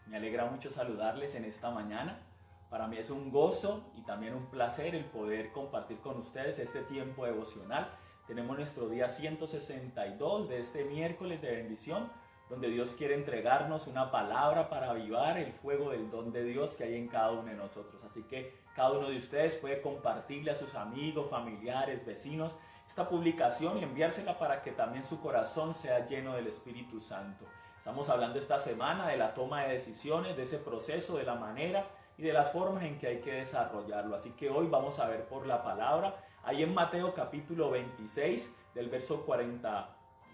Me alegra mucho saludarles en esta mañana. Para mí es un gozo y también un placer el poder compartir con ustedes este tiempo devocional. Tenemos nuestro día 162 de este miércoles de bendición, donde Dios quiere entregarnos una palabra para avivar el fuego del don de Dios que hay en cada uno de nosotros. Así que cada uno de ustedes puede compartirle a sus amigos, familiares, vecinos esta publicación y enviársela para que también su corazón sea lleno del Espíritu Santo. Estamos hablando esta semana de la toma de decisiones, de ese proceso, de la manera y de las formas en que hay que desarrollarlo. Así que hoy vamos a ver por la palabra, ahí en Mateo capítulo 26, del verso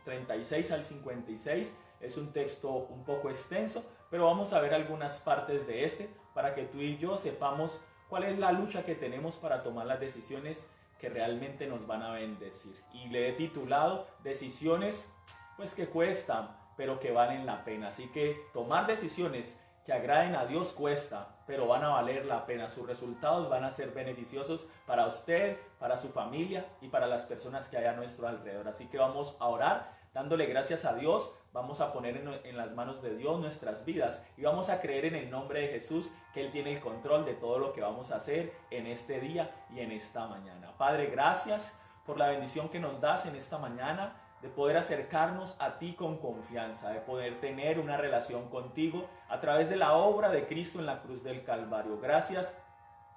36 al 56. Es un texto un poco extenso, pero vamos a ver algunas partes de este para que tú y yo sepamos cuál es la lucha que tenemos para tomar las decisiones que realmente nos van a bendecir. Y le he titulado Decisiones pues que cuestan, pero que valen la pena. Así que tomar decisiones que agraden a Dios cuesta, pero van a valer la pena. Sus resultados van a ser beneficiosos para usted, para su familia y para las personas que hay a nuestro alrededor. Así que vamos a orar dándole gracias a Dios. Vamos a poner en las manos de Dios nuestras vidas y vamos a creer en el nombre de Jesús que Él tiene el control de todo lo que vamos a hacer en este día y en esta mañana. Padre, gracias por la bendición que nos das en esta mañana, de poder acercarnos a ti con confianza, de poder tener una relación contigo a través de la obra de Cristo en la cruz del Calvario. Gracias,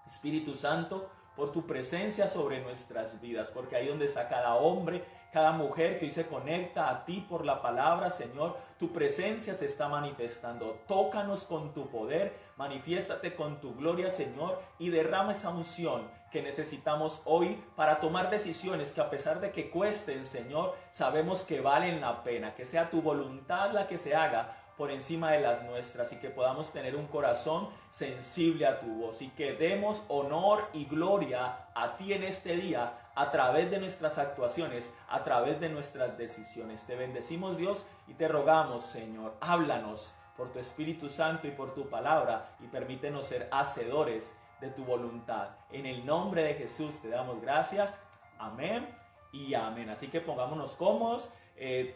Espíritu Santo, por tu presencia sobre nuestras vidas, porque ahí donde está cada hombre, cada mujer que hoy se conecta a ti por la palabra, Señor, tu presencia se está manifestando. Tócanos con tu poder, manifiéstate con tu gloria, Señor, y derrama esa unción que necesitamos hoy para tomar decisiones que, a pesar de que cuesten, Señor, sabemos que valen la pena. Que sea tu voluntad la que se haga por encima de las nuestras y que podamos tener un corazón sensible a tu voz y que demos honor y gloria a ti en este día a través de nuestras actuaciones, a través de nuestras decisiones. Te bendecimos, Dios, y te rogamos, Señor, háblanos por tu Espíritu Santo y por tu palabra y permítenos ser hacedores de tu voluntad. En el nombre de Jesús te damos gracias. Amén y amén. Así que pongámonos cómodos.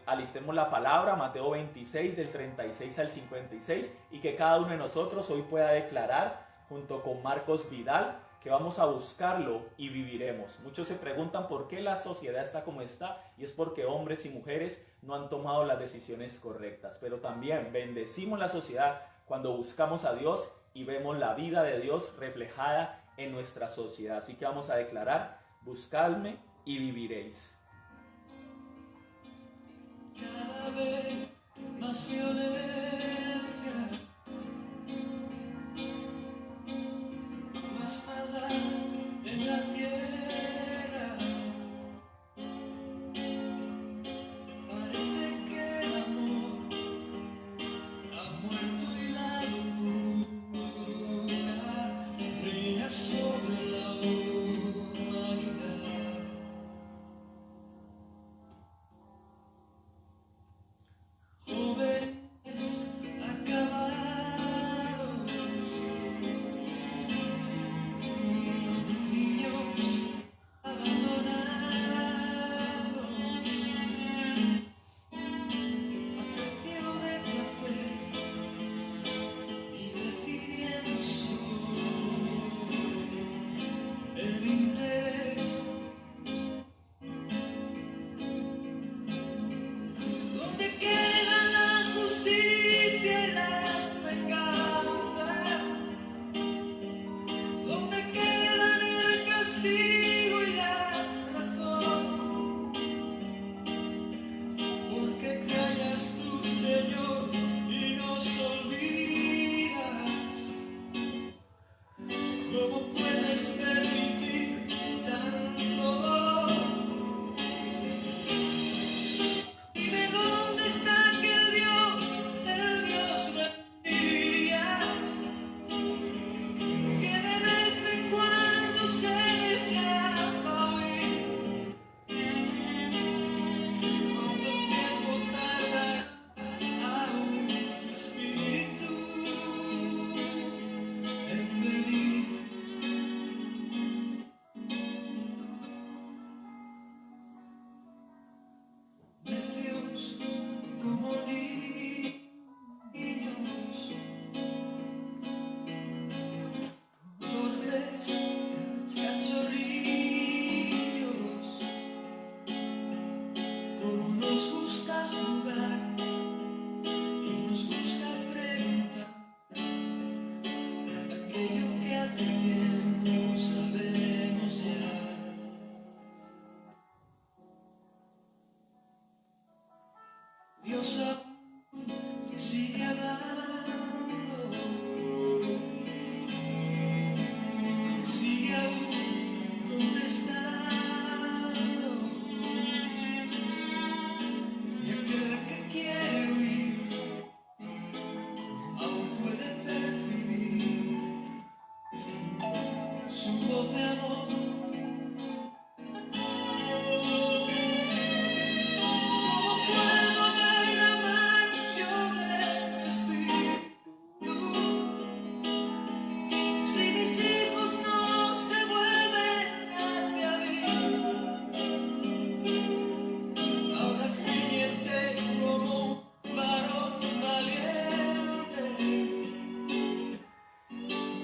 Alistemos la palabra, Mateo 26 del 36 al 56, y que cada uno de nosotros hoy pueda declarar junto con Marcos Vidal que vamos a buscarlo y viviremos. Muchos se preguntan por qué la sociedad está como está, y es porque hombres y mujeres no han tomado las decisiones correctas. Pero también bendecimos la sociedad cuando buscamos a Dios y vemos la vida de Dios reflejada en nuestra sociedad. Así que vamos a declarar: buscadme y viviréis. Cada vez más violencia, más maldad en la tierra. Parece que el amor ha muerto y la locura reina sobre la humanidad. Jóvenes voz de amor. ¿Cómo puedo derramar yo de espíritu si mis hijos no se vuelven hacia mí? Ahora ciñete como un varón valiente.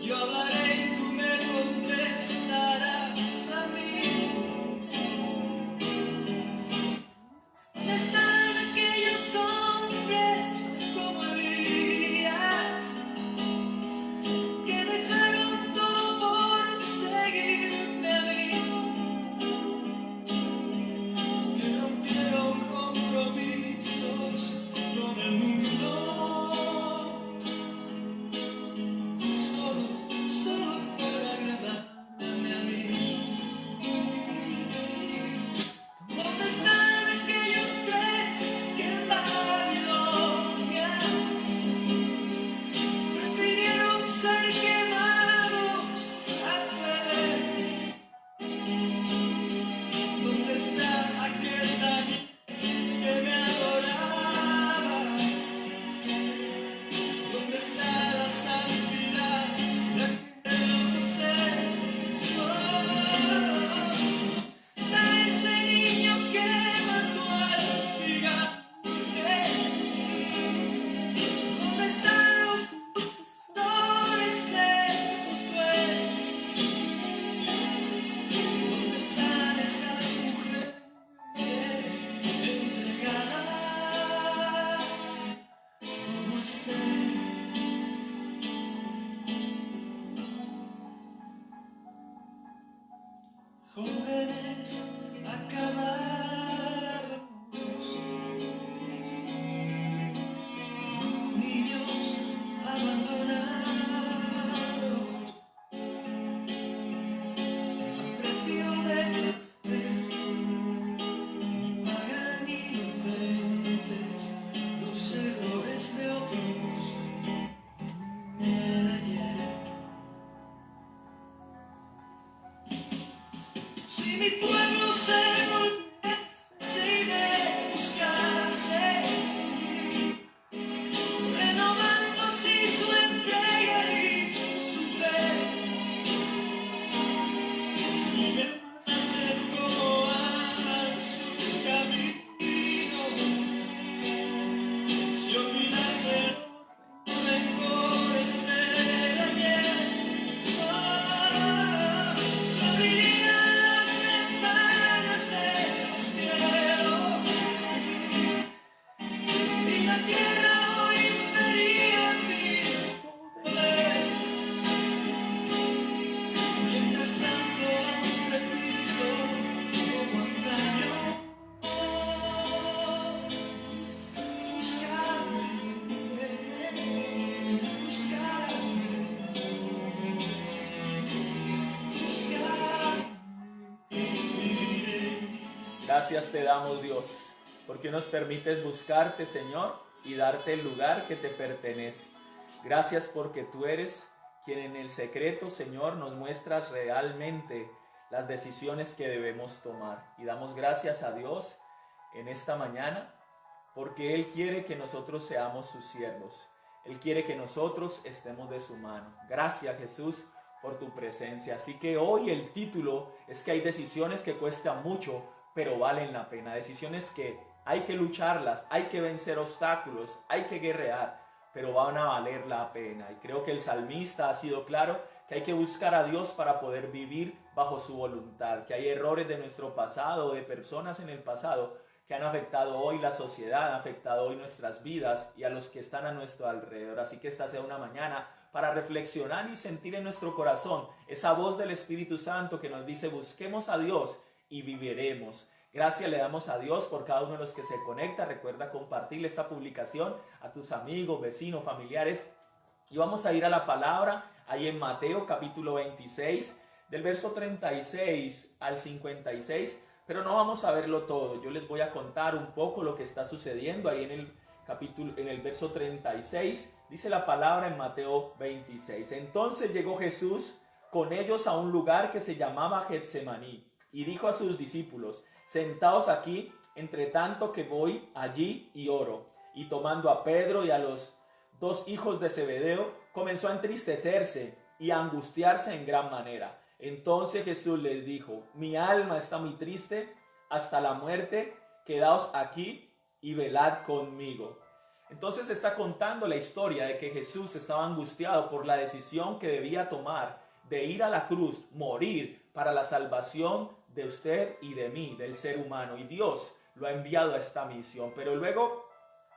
Yo hablaré y tú me contestarás a mí. ¿Dónde están aquellos hombres como Elías que dejaron todo por seguirme a mí? Que rompieron compromisos con el mundo solo para agradarme a mí. ¿Dónde están aquellos tres que en Babilonia prefirieron ser quemados a ceder? ¿Dónde está aquel Daniel que me adoraba? ¿Dónde está la santidad de aquel ser? Está ese niño que mató al gigante. ¿Dónde están los pastores de Josué? ¿Dónde están esas mujeres entregadas como Esther? Jóvenes acabados, niños abandonados, a precio de nacer, ni pagan inocentes los errores de otros de ayer. Si mi pueblo se volviese y me buscase, renovando así su entrega y su fe, si me hacen como aman sus caminos, si olvidasen los rencores del ayer, abrirían las ventanas de los cielos y la tierra hoy vería mi poder. Mientras tanto aún repito como antaño, Gracias te damos, Dios, porque nos permites buscarte, Señor, y darte el lugar que te pertenece. Gracias porque tú eres quien en el secreto, Señor, nos muestras realmente las decisiones que debemos tomar. Y damos gracias a Dios en esta mañana porque Él quiere que nosotros seamos sus siervos. Él quiere que nosotros estemos de su mano. Gracias, Jesús, por tu presencia. Así que hoy el título es que hay decisiones que cuestan mucho, pero valen la pena. Decisiones que hay que lucharlas, hay que vencer obstáculos, hay que guerrear, pero van a valer la pena. Y creo que el salmista ha sido claro que hay que buscar a Dios para poder vivir bajo su voluntad, que hay errores de nuestro pasado, de personas en el pasado, que han afectado hoy la sociedad, han afectado hoy nuestras vidas y a los que están a nuestro alrededor. Así que esta sea una mañana para reflexionar y sentir en nuestro corazón esa voz del Espíritu Santo que nos dice: busquemos a Dios y viviremos. Gracias le damos a Dios por cada uno de los que se conecta. Recuerda compartirle esta publicación a tus amigos, vecinos, familiares. Y vamos a ir a la palabra ahí en Mateo capítulo 26, del verso 36 al 56. Pero no vamos a verlo todo. Yo les voy a contar un poco lo que está sucediendo ahí en el capítulo, en el verso 36. Dice la palabra en Mateo 26. Entonces llegó Jesús con ellos a un lugar que se llamaba Getsemaní y dijo a sus discípulos: sentaos aquí, entre tanto que voy allí y oro. Y tomando a Pedro y a los dos hijos de Zebedeo, comenzó a entristecerse y a angustiarse en gran manera. Entonces Jesús les dijo: mi alma está muy triste hasta la muerte, quedaos aquí y velad conmigo. Entonces está contando la historia de que Jesús estaba angustiado por la decisión que debía tomar de ir a la cruz, morir para la salvación de usted y de mí, del ser humano. Y Dios lo ha enviado a esta misión. Pero luego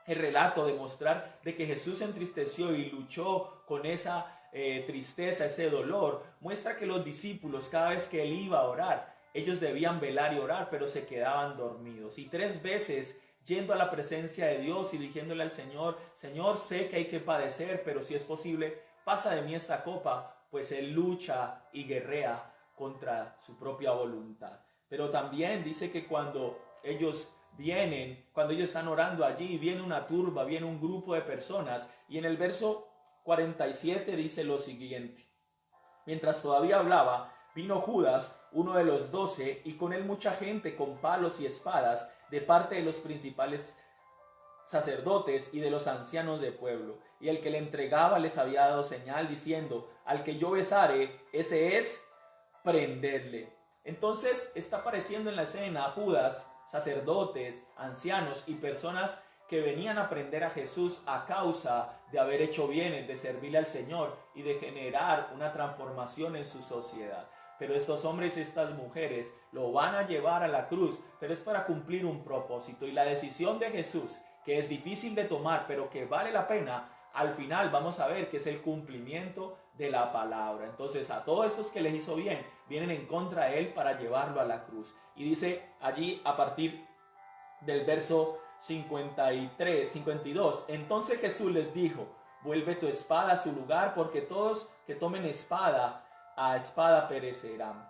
el relato de mostrar de que Jesús se entristeció y luchó con esa tristeza, ese dolor, muestra que los discípulos, cada vez que él iba a orar, ellos debían velar y orar, pero se quedaban dormidos. Y 3 veces yendo a la presencia de Dios y diciéndole al Señor: Señor, sé que hay que padecer, pero si es posible, pasa de mí esta copa. Pues él lucha y guerrea contra su propia voluntad. Pero también dice que cuando ellos están orando allí, viene una turba, viene un grupo de personas, y en el verso 47 dice lo siguiente: mientras todavía hablaba, vino Judas, uno de los 12, y con él mucha gente con palos y espadas, de parte de los principales sacerdotes y de los ancianos del pueblo. Y el que le entregaba les había dado señal, diciendo: al que yo besare, ese es, prendedle. Entonces está apareciendo en la escena Judas, sacerdotes, ancianos y personas que venían a prender a Jesús a causa de haber hecho bienes, de servirle al Señor y de generar una transformación en su sociedad. Pero estos hombres y estas mujeres lo van a llevar a la cruz, pero es para cumplir un propósito. Y la decisión de Jesús, que es difícil de tomar, pero que vale la pena, al final vamos a ver que es el cumplimiento de la palabra. Entonces a todos estos que les hizo bien, vienen en contra de él para llevarlo a la cruz. Y dice allí a partir del verso 52, entonces Jesús les dijo: vuelve tu espada a su lugar, porque todos que tomen espada, a espada perecerán.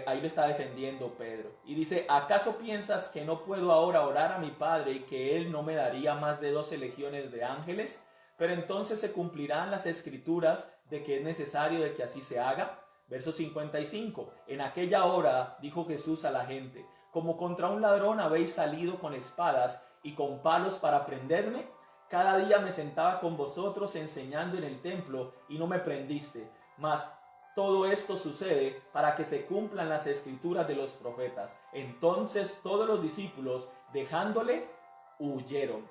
Ahí le está defendiendo Pedro. Y dice: ¿acaso piensas que no puedo ahora orar a mi Padre y que Él no me daría más de 12 legiones de ángeles? Pero entonces se cumplirán las escrituras de que es necesario de que así se haga. Verso 55. En aquella hora dijo Jesús a la gente: como contra un ladrón habéis salido con espadas y con palos para prenderme. Cada día me sentaba con vosotros enseñando en el templo y no me prendiste. Mas todo esto sucede para que se cumplan las escrituras de los profetas. Entonces todos los discípulos, dejándole, huyeron.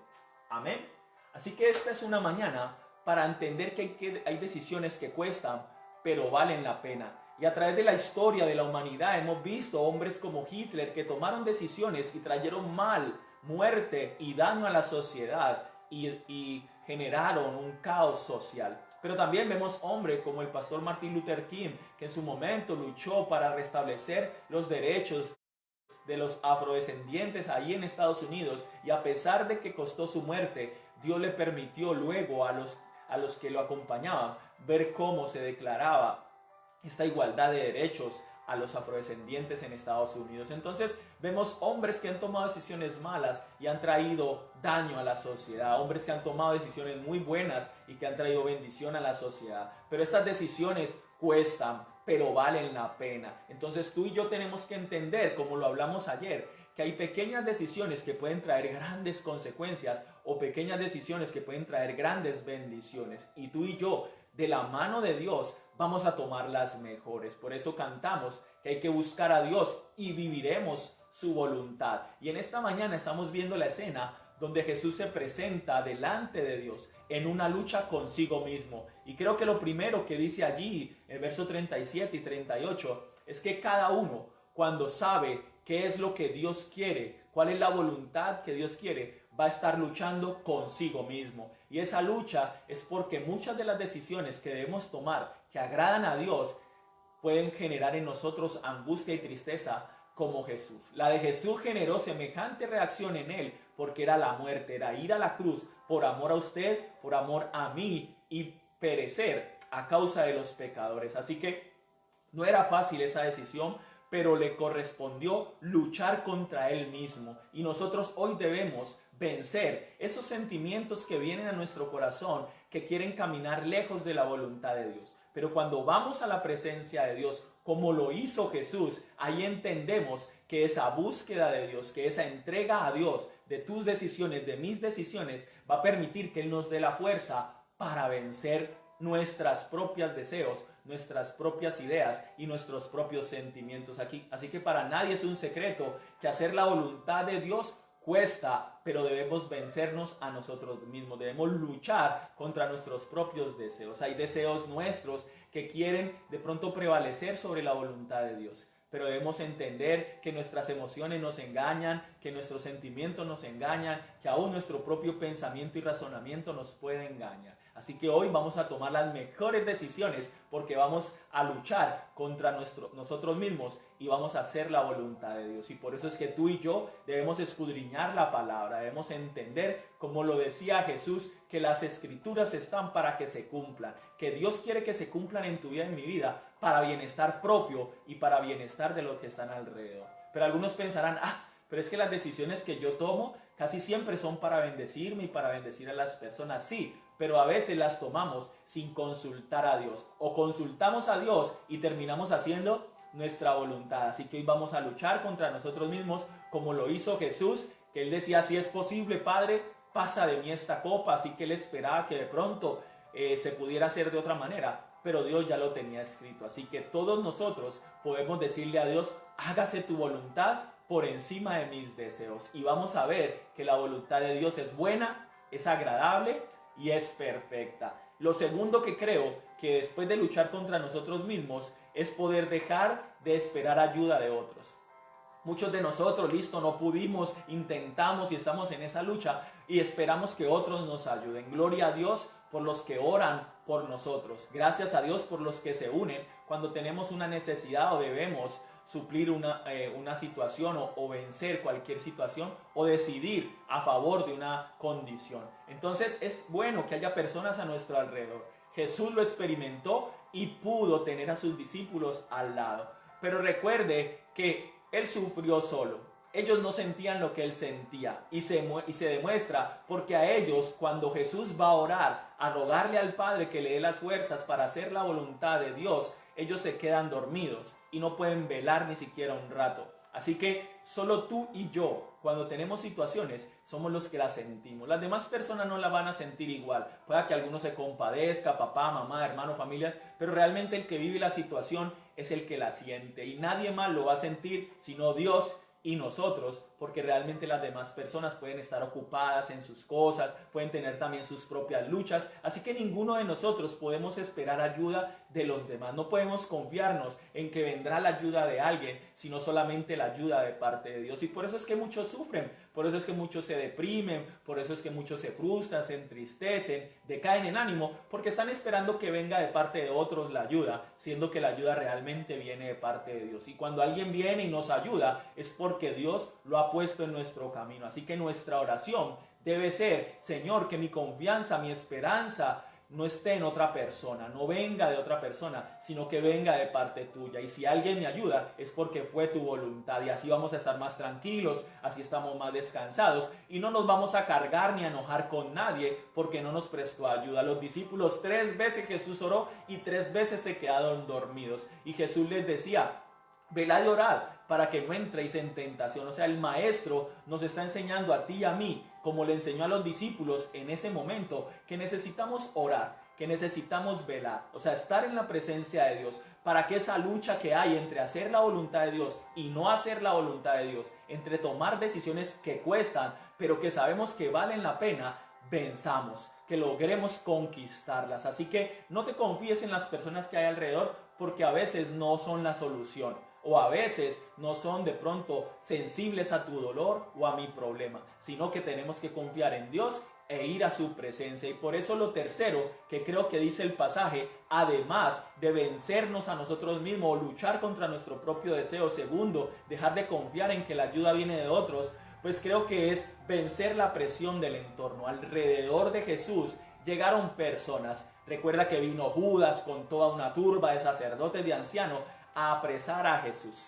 Amén. Así que esta es una mañana para entender que hay decisiones que cuestan, pero valen la pena. Y a través de la historia de la humanidad hemos visto hombres como Hitler que tomaron decisiones y trajeron mal, muerte y daño a la sociedad y generaron un caos social. Pero también vemos hombres como el pastor Martin Luther King, que en su momento luchó para restablecer los derechos de los afrodescendientes ahí en Estados Unidos, y a pesar de que costó su muerte, Dios le permitió luego a los que lo acompañaban ver cómo se declaraba esta igualdad de derechos a los afrodescendientes en Estados Unidos. Entonces vemos hombres que han tomado decisiones malas y han traído daño a la sociedad, hombres que han tomado decisiones muy buenas y que han traído bendición a la sociedad. Pero estas decisiones cuestan, pero valen la pena. Entonces tú y yo tenemos que entender, como lo hablamos ayer, que hay pequeñas decisiones que pueden traer grandes consecuencias o pequeñas decisiones que pueden traer grandes bendiciones. Y tú y yo, de la mano de Dios, vamos a tomar las mejores. Por eso cantamos que hay que buscar a Dios y viviremos su voluntad. Y en esta mañana estamos viendo la escena donde Jesús se presenta delante de Dios en una lucha consigo mismo. Y creo que lo primero que dice allí, en el verso 37 y 38, es que cada uno, cuando sabe qué es lo que Dios quiere, cuál es la voluntad que Dios quiere, va a estar luchando consigo mismo. Y esa lucha es porque muchas de las decisiones que debemos tomar que agradan a Dios pueden generar en nosotros angustia y tristeza como Jesús. La de Jesús generó semejante reacción en él porque era la muerte, era ir a la cruz por amor a usted, por amor a mí y perecer a causa de los pecadores. Así que no era fácil esa decisión, pero le correspondió luchar contra él mismo. Y nosotros hoy debemos vencer esos sentimientos que vienen a nuestro corazón, que quieren caminar lejos de la voluntad de Dios. Pero cuando vamos a la presencia de Dios, como lo hizo Jesús, ahí entendemos que esa búsqueda de Dios, que esa entrega a Dios de tus decisiones, de mis decisiones, va a permitir que Él nos dé la fuerza para vencer nuestros propios deseos, nuestras propias ideas y nuestros propios sentimientos aquí. Así que para nadie es un secreto que hacer la voluntad de Dios cuesta, pero debemos vencernos a nosotros mismos, debemos luchar contra nuestros propios deseos. Hay deseos nuestros que quieren de pronto prevalecer sobre la voluntad de Dios, pero debemos entender que nuestras emociones nos engañan, que nuestros sentimientos nos engañan, que aún nuestro propio pensamiento y razonamiento nos puede engañar. Así que hoy vamos a tomar las mejores decisiones porque vamos a luchar contra nosotros mismos y vamos a hacer la voluntad de Dios. Y por eso es que tú y yo debemos escudriñar la palabra, debemos entender, como lo decía Jesús, que las escrituras están para que se cumplan, que Dios quiere que se cumplan en tu vida y en mi vida para bienestar propio y para bienestar de los que están alrededor. Pero algunos pensarán, pero es que las decisiones que yo tomo casi siempre son para bendecirme y para bendecir a las personas. Sí, pero a veces las tomamos sin consultar a Dios, o consultamos a Dios y terminamos haciendo nuestra voluntad. Así que hoy vamos a luchar contra nosotros mismos como lo hizo Jesús, que Él decía, si es posible, Padre, pasa de mí esta copa. Así que Él esperaba que de pronto se pudiera hacer de otra manera, pero Dios ya lo tenía escrito. Así que todos nosotros podemos decirle a Dios, hágase tu voluntad por encima de mis deseos. Y vamos a ver que la voluntad de Dios es buena, es agradable y es perfecta. Lo segundo que creo que después de luchar contra nosotros mismos es poder dejar de esperar ayuda de otros. Muchos de nosotros, no pudimos, intentamos y estamos en esa lucha y esperamos que otros nos ayuden. Gloria a Dios por los que oran por nosotros. Gracias a Dios por los que se unen cuando tenemos una necesidad o debemos suplir una situación o vencer cualquier situación o decidir a favor de una condición. Entonces es bueno que haya personas a nuestro alrededor. Jesús lo experimentó y pudo tener a sus discípulos al lado. Pero recuerde que Él sufrió solo. Ellos no sentían lo que Él sentía y se demuestra porque a ellos, cuando Jesús va a orar, a rogarle al Padre que le dé las fuerzas para hacer la voluntad de Dios, ellos se quedan dormidos y no pueden velar ni siquiera un rato. Así que solo tú y yo, cuando tenemos situaciones, somos los que las sentimos. Las demás personas no la van a sentir igual. Puede que alguno se compadezca, papá, mamá, hermano, familias, pero realmente el que vive la situación es el que la siente y nadie más lo va a sentir sino Dios y nosotros, porque realmente las demás personas pueden estar ocupadas en sus cosas, pueden tener también sus propias luchas, así que ninguno de nosotros podemos esperar ayuda de los demás. No podemos confiarnos en que vendrá la ayuda de alguien, sino solamente la ayuda de parte de Dios. Y por eso es que muchos sufren, por eso es que muchos se deprimen, por eso es que muchos se frustran, se entristecen, decaen en ánimo, porque están esperando que venga de parte de otros la ayuda, siendo que la ayuda realmente viene de parte de Dios. Y cuando alguien viene y nos ayuda, es porque Dios lo ha puesto en nuestro camino. Así que nuestra oración debe ser, Señor, que mi confianza, mi esperanza no esté en otra persona, no venga de otra persona, sino que venga de parte tuya. Y si alguien me ayuda es porque fue tu voluntad, y así vamos a estar más tranquilos, así estamos más descansados y no nos vamos a cargar ni a enojar con nadie porque no nos prestó ayuda. Los discípulos 3 veces Jesús oró y 3 veces se quedaron dormidos y Jesús les decía, velad y orad para que no entréis en tentación. O sea, el maestro nos está enseñando a ti y a mí, como le enseñó a los discípulos en ese momento, que necesitamos orar, que necesitamos velar, o sea, estar en la presencia de Dios, para que esa lucha que hay entre hacer la voluntad de Dios y no hacer la voluntad de Dios, entre tomar decisiones que cuestan, pero que sabemos que valen la pena, venzamos, que logremos conquistarlas. Así que no te confíes en las personas que hay alrededor, porque a veces no son la solución, o a veces no son de pronto sensibles a tu dolor o a mi problema, sino que tenemos que confiar en Dios e ir a su presencia. Y por eso lo tercero que creo que dice el pasaje, además de vencernos a nosotros mismos o luchar contra nuestro propio deseo, segundo, dejar de confiar en que la ayuda viene de otros, pues creo que es vencer la presión del entorno. Alrededor de Jesús llegaron personas. Recuerda que vino Judas con toda una turba de sacerdotes, de ancianos, a apresar a Jesús.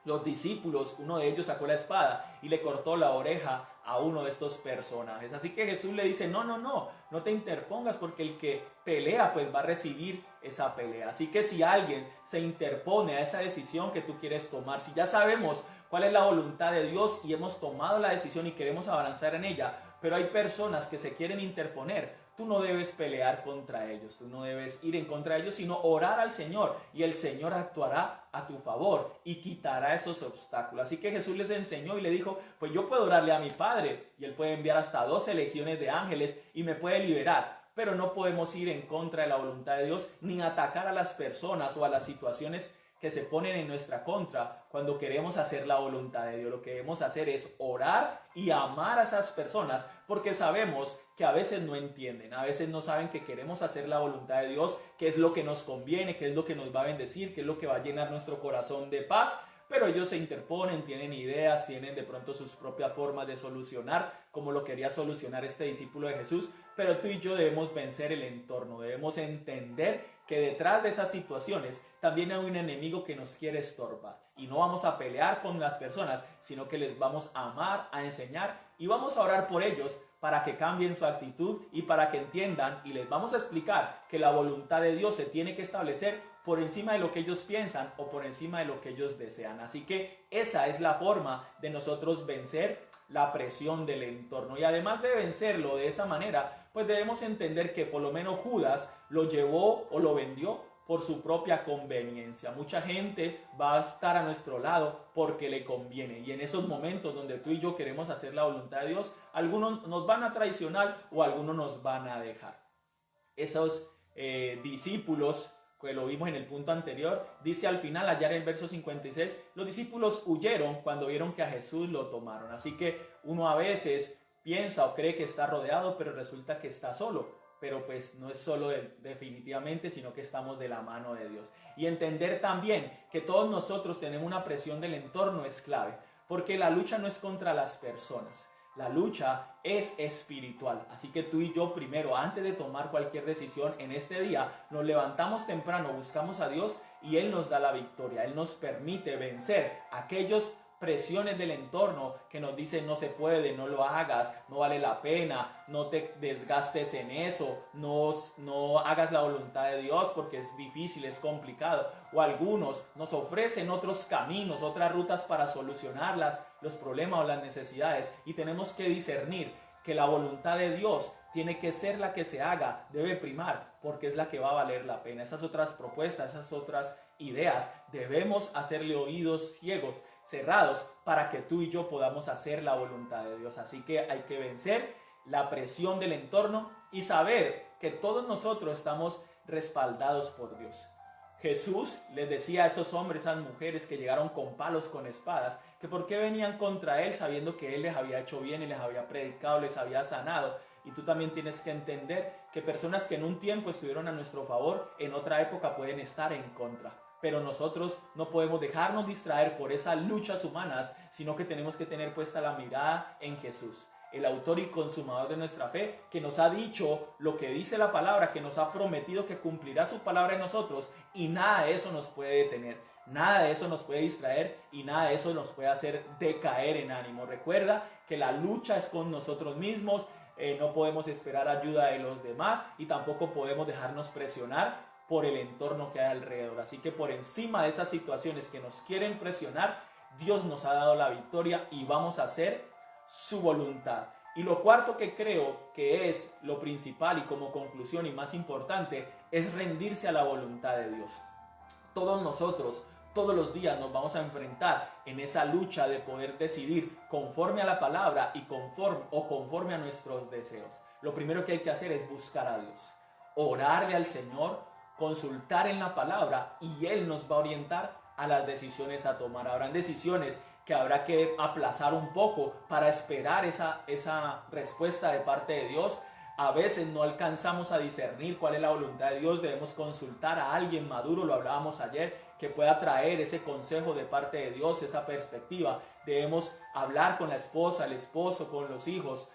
Los discípulos, uno de ellos sacó la espada y le cortó la oreja a uno de estos personajes. Así que Jesús le dice, no te interpongas, porque el que pelea pues va a recibir esa pelea. Así que si alguien se interpone a esa decisión que tú quieres tomar, si ya sabemos cuál es la voluntad de Dios y hemos tomado la decisión y queremos avanzar en ella, pero hay personas que se quieren interponer, tú no debes pelear contra ellos, tú no debes ir en contra de ellos, sino orar al Señor, y el Señor actuará a tu favor y quitará esos obstáculos. Así que Jesús les enseñó y le dijo, pues yo puedo orarle a mi Padre y Él puede enviar hasta 12 legiones de ángeles y me puede liberar, pero no podemos ir en contra de la voluntad de Dios ni atacar a las personas o a las situaciones que se ponen en nuestra contra cuando queremos hacer la voluntad de Dios. Lo que debemos hacer es orar y amar a esas personas, porque sabemos que a veces no entienden, a veces no saben que queremos hacer la voluntad de Dios, qué es lo que nos conviene, qué es lo que nos va a bendecir, qué es lo que va a llenar nuestro corazón de paz, pero ellos se interponen, tienen ideas, tienen de pronto sus propias formas de solucionar, como lo quería solucionar este discípulo de Jesús, pero tú y yo debemos vencer el entorno, debemos entender que detrás de esas situaciones también hay un enemigo que nos quiere estorbar, y no vamos a pelear con las personas, sino que les vamos a amar, a enseñar, y vamos a orar por ellos para que cambien su actitud y para que entiendan, y les vamos a explicar que la voluntad de Dios se tiene que establecer por encima de lo que ellos piensan o por encima de lo que ellos desean. Así que esa es la forma de nosotros vencer la presión del entorno, y además de vencerlo de esa manera, pues debemos entender que por lo menos Judas lo llevó o lo vendió por su propia conveniencia. Mucha gente va a estar a nuestro lado porque le conviene, y en esos momentos donde tú y yo queremos hacer la voluntad de Dios, algunos nos van a traicionar o algunos nos van a dejar. Esos discípulos, que lo vimos en el punto anterior, dice al final, allá en el verso 56, los discípulos huyeron cuando vieron que a Jesús lo tomaron. Así que uno a veces piensa o cree que está rodeado, pero resulta que está solo. Pero pues no es solo definitivamente, sino que estamos de la mano de Dios. Y entender también que todos nosotros tenemos una presión del entorno es clave, porque la lucha no es contra las personas. La lucha es espiritual, así que tú y yo primero, antes de tomar cualquier decisión en este día, nos levantamos temprano, buscamos a Dios y Él nos da la victoria. Él nos permite vencer aquellas presiones del entorno que nos dicen no se puede, no lo hagas, no vale la pena, no te desgastes en eso, no hagas la voluntad de Dios porque es difícil, es complicado. O algunos nos ofrecen otros caminos, otras rutas para solucionar los problemas o las necesidades, y tenemos que discernir que la voluntad de Dios tiene que ser la que se haga, debe primar, porque es la que va a valer la pena. Esas otras propuestas, esas otras ideas, debemos hacerle oídos ciegos, cerrados, para que tú y yo podamos hacer la voluntad de Dios. Así que hay que vencer la presión del entorno y saber que todos nosotros estamos respaldados por Dios. Jesús les decía a esos hombres, a esas mujeres que llegaron con palos, con espadas, que por qué venían contra Él sabiendo que Él les había hecho bien y les había predicado, les había sanado. Y tú también tienes que entender que personas que en un tiempo estuvieron a nuestro favor, en otra época pueden estar en contra. Pero nosotros no podemos dejarnos distraer por esas luchas humanas, sino que tenemos que tener puesta la mirada en Jesús, el autor y consumador de nuestra fe, que nos ha dicho lo que dice la palabra, que nos ha prometido que cumplirá su palabra en nosotros, y nada de eso nos puede detener, nada de eso nos puede distraer y nada de eso nos puede hacer decaer en ánimo. Recuerda que la lucha es con nosotros mismos, no podemos esperar ayuda de los demás y tampoco podemos dejarnos presionar por el entorno que hay alrededor. Así que por encima de esas situaciones que nos quieren presionar, Dios nos ha dado la victoria y vamos a hacer su voluntad. Y lo cuarto que creo que es lo principal y como conclusión y más importante es rendirse a la voluntad de Dios. Todos nosotros, todos los días nos vamos a enfrentar en esa lucha de poder decidir conforme a la palabra y conforme a nuestros deseos. Lo primero que hay que hacer es buscar a Dios, orarle al Señor, consultar en la palabra, y Él nos va a orientar a las decisiones a tomar. Habrán decisiones que habrá que aplazar un poco para esperar esa respuesta de parte de Dios. A veces no alcanzamos a discernir cuál es la voluntad de Dios, debemos consultar a alguien maduro, lo hablábamos ayer, que pueda traer ese consejo de parte de Dios, esa perspectiva. Debemos hablar con la esposa, el esposo, con los hijos,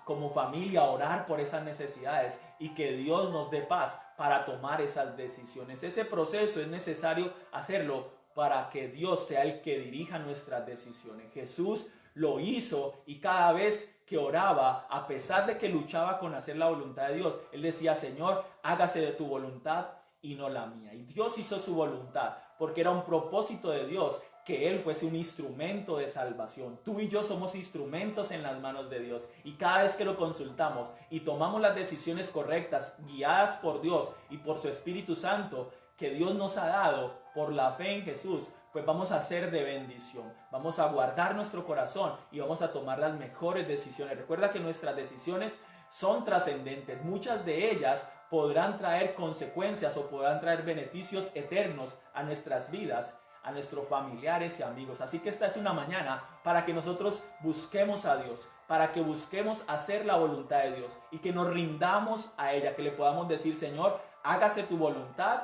como familia, orar por esas necesidades y que Dios nos dé paz para tomar esas decisiones. Ese proceso es necesario hacerlo para que Dios sea el que dirija nuestras decisiones. Jesús lo hizo, y cada vez que oraba, a pesar de que luchaba con hacer la voluntad de Dios, él decía: Señor, hágase de tu voluntad y no la mía. Y Dios hizo su voluntad, porque era un propósito de Dios que Él fuese un instrumento de salvación. Tú y yo somos instrumentos en las manos de Dios, y cada vez que lo consultamos y tomamos las decisiones correctas, guiadas por Dios y por su Espíritu Santo, que Dios nos ha dado por la fe en Jesús, pues vamos a ser de bendición, vamos a guardar nuestro corazón y vamos a tomar las mejores decisiones. Recuerda que nuestras decisiones son trascendentes, muchas de ellas podrán traer consecuencias o podrán traer beneficios eternos a nuestras vidas, a nuestros familiares y amigos. Así que esta es una mañana para que nosotros busquemos a Dios, para que busquemos hacer la voluntad de Dios y que nos rindamos a ella, que le podamos decir: Señor, hágase tu voluntad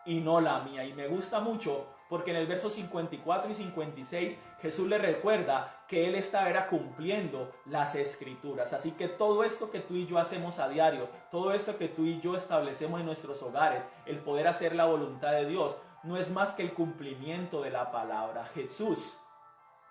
y no la mía. Y me gusta mucho porque en el verso 54 y 56 Jesús le recuerda que Él estaba cumpliendo las Escrituras. Así que todo esto que tú y yo hacemos a diario, todo esto que tú y yo establecemos en nuestros hogares, el poder hacer la voluntad de Dios, no es más que el cumplimiento de la palabra. Jesús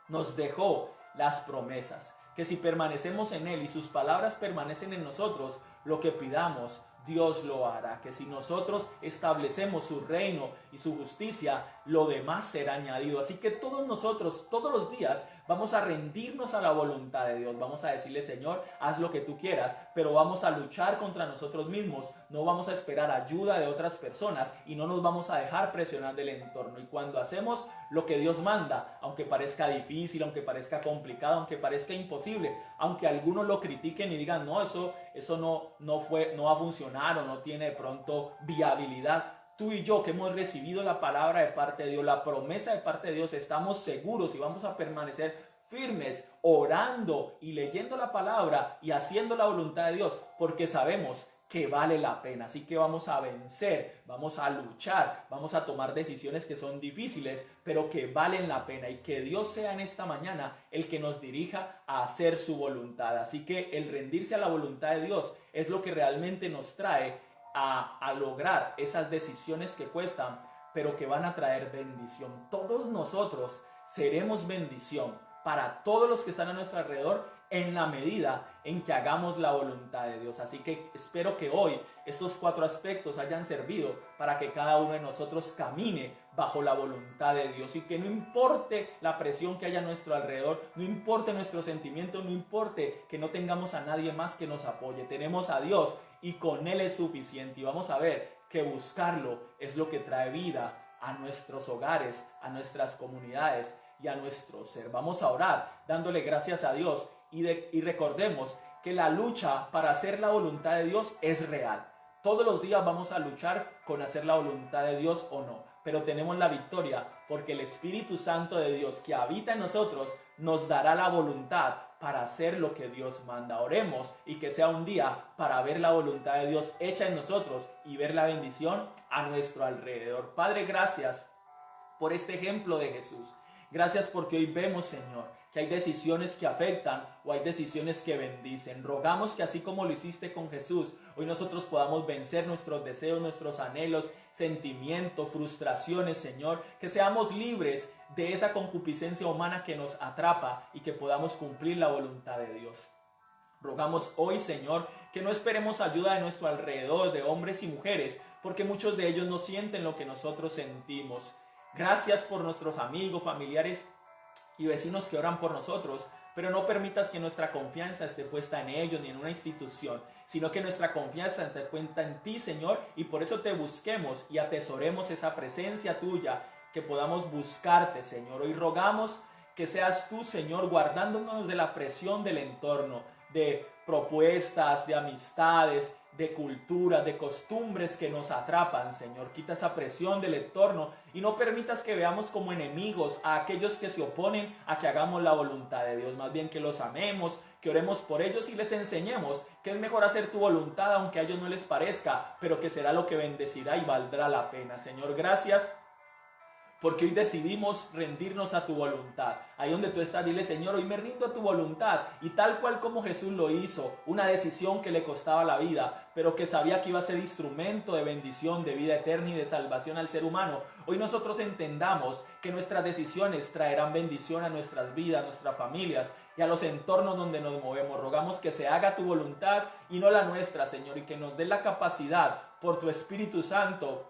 nos dejó las promesas, que si permanecemos en Él y sus palabras permanecen en nosotros, lo que pidamos, Dios lo hará. Que si nosotros establecemos su reino y su justicia, lo demás será añadido. Así que todos nosotros, todos los días, vamos a rendirnos a la voluntad de Dios. Vamos a decirle: Señor, haz lo que tú quieras, pero vamos a luchar contra nosotros mismos. No vamos a esperar ayuda de otras personas y no nos vamos a dejar presionar del entorno. Y cuando hacemos lo que Dios manda, aunque parezca difícil, aunque parezca complicado, aunque parezca imposible, aunque algunos lo critiquen y digan: no, eso no va a funcionar o no tiene de pronto viabilidad, tú y yo que hemos recibido la palabra de parte de Dios, la promesa de parte de Dios, estamos seguros y vamos a permanecer firmes orando y leyendo la palabra y haciendo la voluntad de Dios, porque sabemos que vale la pena. Así que vamos a vencer, vamos a luchar, vamos a tomar decisiones que son difíciles, pero que valen la pena, y que Dios sea en esta mañana el que nos dirija a hacer su voluntad. Así que el rendirse a la voluntad de Dios es lo que realmente nos trae a lograr esas decisiones que cuestan, pero que van a traer bendición. Todos nosotros seremos bendición para todos los que están a nuestro alrededor en la medida en que hagamos la voluntad de Dios. Así que espero que hoy estos 4 aspectos hayan servido para que cada uno de nosotros camine bajo la voluntad de Dios, y que no importe la presión que haya a nuestro alrededor, no importe nuestros sentimientos, no importe que no tengamos a nadie más que nos apoye, tenemos a Dios y con Él es suficiente. Y vamos a ver que buscarlo es lo que trae vida a nuestros hogares, a nuestras comunidades y a nuestro ser. Vamos a orar dándole gracias a Dios y recordemos que la lucha para hacer la voluntad de Dios es real. Todos los días vamos a luchar con hacer la voluntad de Dios o no, pero tenemos la victoria porque el Espíritu Santo de Dios que habita en nosotros nos dará la voluntad para hacer lo que Dios manda. Oremos y que sea un día para ver la voluntad de Dios hecha en nosotros y ver la bendición a nuestro alrededor. Padre, gracias por este ejemplo de Jesús. Gracias porque hoy vemos, Señor, que hay decisiones que afectan o hay decisiones que bendicen. Rogamos que así como lo hiciste con Jesús, hoy nosotros podamos vencer nuestros deseos, nuestros anhelos, sentimientos, frustraciones, Señor, que seamos libres de esa concupiscencia humana que nos atrapa y que podamos cumplir la voluntad de Dios. Rogamos hoy, Señor, que no esperemos ayuda de nuestro alrededor, de hombres y mujeres, porque muchos de ellos no sienten lo que nosotros sentimos. Gracias por nuestros amigos, familiares y vecinos que oran por nosotros, pero no permitas que nuestra confianza esté puesta en ellos ni en una institución, sino que nuestra confianza esté puesta en ti, Señor, y por eso te busquemos y atesoremos esa presencia tuya, que podamos buscarte, Señor. Hoy rogamos que seas tú, Señor, guardándonos de la presión del entorno, de propuestas, de amistades, de cultura, de costumbres que nos atrapan, Señor. Quita esa presión del entorno y no permitas que veamos como enemigos a aquellos que se oponen a que hagamos la voluntad de Dios. Más bien que los amemos, que oremos por ellos y les enseñemos que es mejor hacer tu voluntad aunque a ellos no les parezca, pero que será lo que bendecirá y valdrá la pena. Señor, gracias porque hoy decidimos rendirnos a tu voluntad. Ahí donde tú estás, dile: Señor, hoy me rindo a tu voluntad. Y tal cual como Jesús lo hizo, una decisión que le costaba la vida, pero que sabía que iba a ser instrumento de bendición, de vida eterna y de salvación al ser humano. Hoy nosotros entendamos que nuestras decisiones traerán bendición a nuestras vidas, a nuestras familias y a los entornos donde nos movemos. Rogamos que se haga tu voluntad y no la nuestra, Señor, y que nos dé la capacidad por tu Espíritu Santo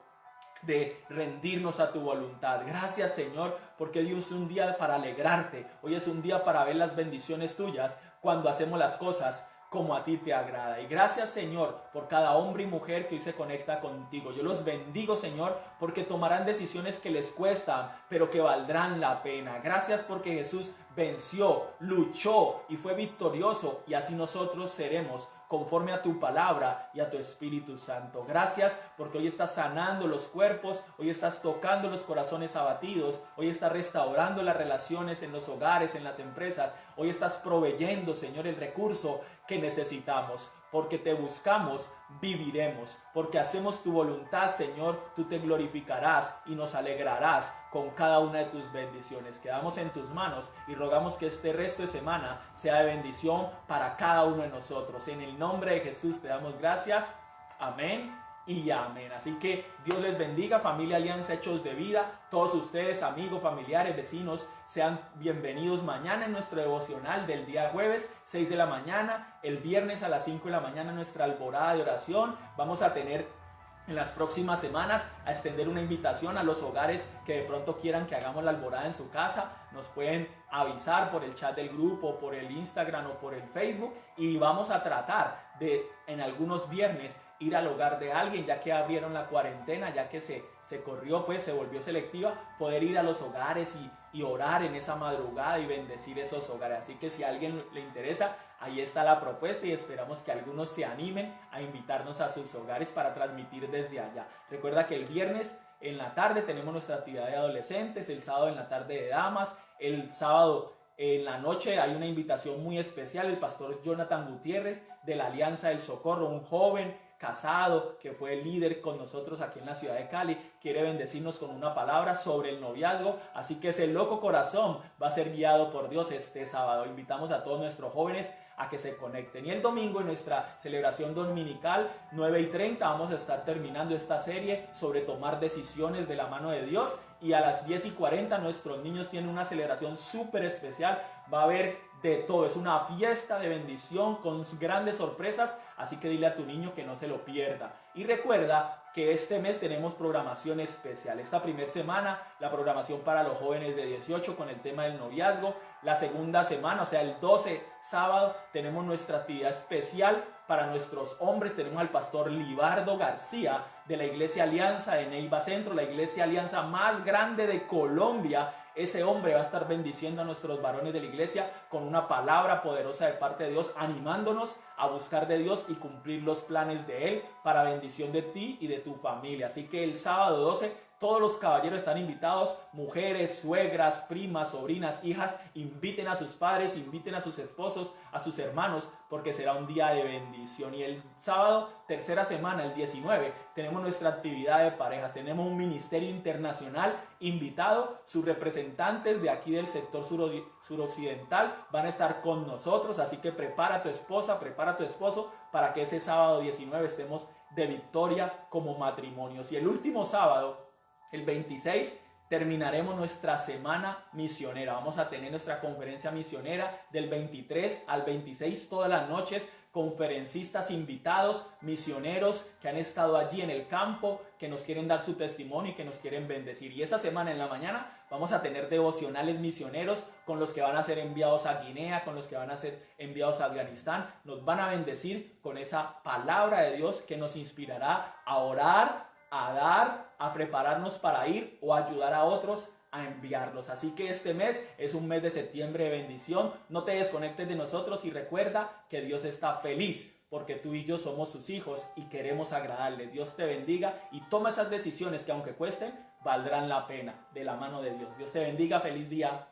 de rendirnos a tu voluntad. Gracias, Señor, porque hoy es un día para alegrarte. Hoy es un día para ver las bendiciones tuyas cuando hacemos las cosas como a ti te agrada. Y gracias, Señor, por cada hombre y mujer que hoy se conecta contigo. Yo los bendigo, Señor, porque tomarán decisiones que les cuestan, pero que valdrán la pena. Gracias porque Jesús venció, luchó y fue victorioso, y así nosotros seremos conforme a tu palabra y a tu Espíritu Santo. Gracias porque hoy estás sanando los cuerpos, hoy estás tocando los corazones abatidos, hoy estás restaurando las relaciones en los hogares, en las empresas, hoy estás proveyendo, Señor, el recurso que necesitamos. Porque te buscamos, viviremos. Porque hacemos tu voluntad, Señor, tú te glorificarás y nos alegrarás con cada una de tus bendiciones. Quedamos en tus manos y rogamos que este resto de semana sea de bendición para cada uno de nosotros. En el nombre de Jesús te damos gracias. Amén y amén. Así que Dios les bendiga, familia Alianza Hechos de Vida. Todos ustedes, amigos, familiares, vecinos, sean bienvenidos mañana en nuestro devocional del día jueves, 6 de la mañana. El viernes a las 5 de la mañana nuestra alborada de oración. Vamos a tener en las próximas semanas a extender una invitación a los hogares que de pronto quieran que hagamos la alborada en su casa. Nos pueden avisar por el chat del grupo, por el Instagram o por el Facebook, y vamos a tratar de en algunos viernes ir al hogar de alguien, ya que abrieron la cuarentena, ya que se corrió, pues se volvió selectiva, poder ir a los hogares y orar en esa madrugada y bendecir esos hogares. Así que si a alguien le interesa, ahí está la propuesta y esperamos que algunos se animen a invitarnos a sus hogares para transmitir desde allá. Recuerda que el viernes en la tarde tenemos nuestra actividad de adolescentes, el sábado en la tarde de damas, el sábado en la noche hay una invitación muy especial. El pastor Jonathan Gutiérrez de la Alianza del Socorro, un joven casado que fue líder con nosotros aquí en la ciudad de Cali, quiere bendecirnos con una palabra sobre el noviazgo. Así que ese loco corazón va a ser guiado por Dios este sábado. Invitamos a todos nuestros jóvenes a que se conecten. Y el domingo en nuestra celebración dominical 9:30 vamos a estar terminando esta serie sobre tomar decisiones de la mano de Dios, y a las 10:40 nuestros niños tienen una celebración súper especial. Va a haber de todo, es una fiesta de bendición con grandes sorpresas, así que dile a tu niño que no se lo pierda. Y recuerda que este mes tenemos programación especial. Esta primera semana, la programación para los jóvenes de 18 con el tema del noviazgo. La segunda semana, o sea el 12 sábado, tenemos nuestra actividad especial para nuestros hombres. Tenemos al pastor Libardo García de la Iglesia Alianza de Neiva Centro, la Iglesia Alianza más grande de Colombia. Ese hombre va a estar bendiciendo a nuestros varones de la iglesia con una palabra poderosa de parte de Dios, animándonos a buscar de Dios y cumplir los planes de Él para bendición de ti y de tu familia. Así que el sábado 12 todos los caballeros están invitados, mujeres, suegras, primas, sobrinas, hijas, inviten a sus padres, inviten a sus esposos, a sus hermanos, porque será un día de bendición. Y el sábado, tercera semana, el 19, tenemos nuestra actividad de parejas, tenemos un ministerio internacional invitado, sus representantes de aquí del sector suroccidental van a estar con nosotros, así que prepara a tu esposa, prepara a tu esposo para que ese sábado 19 estemos de victoria como matrimonios. Y el último sábado, el 26, terminaremos nuestra semana misionera. Vamos a tener nuestra conferencia misionera del 23 al 26 todas las noches. Conferencistas invitados, misioneros que han estado allí en el campo, que nos quieren dar su testimonio y que nos quieren bendecir. Y esa semana en la mañana vamos a tener devocionales misioneros con los que van a ser enviados a Guinea, con los que van a ser enviados a Afganistán. Nos van a bendecir con esa palabra de Dios que nos inspirará a orar, a dar, a prepararnos para ir o ayudar a otros a enviarlos. Así que este mes es un mes de septiembre de bendición. No te desconectes de nosotros y recuerda que Dios está feliz porque tú y yo somos sus hijos y queremos agradarle. Dios te bendiga y toma esas decisiones que aunque cuesten, valdrán la pena de la mano de Dios. Dios te bendiga. Feliz día.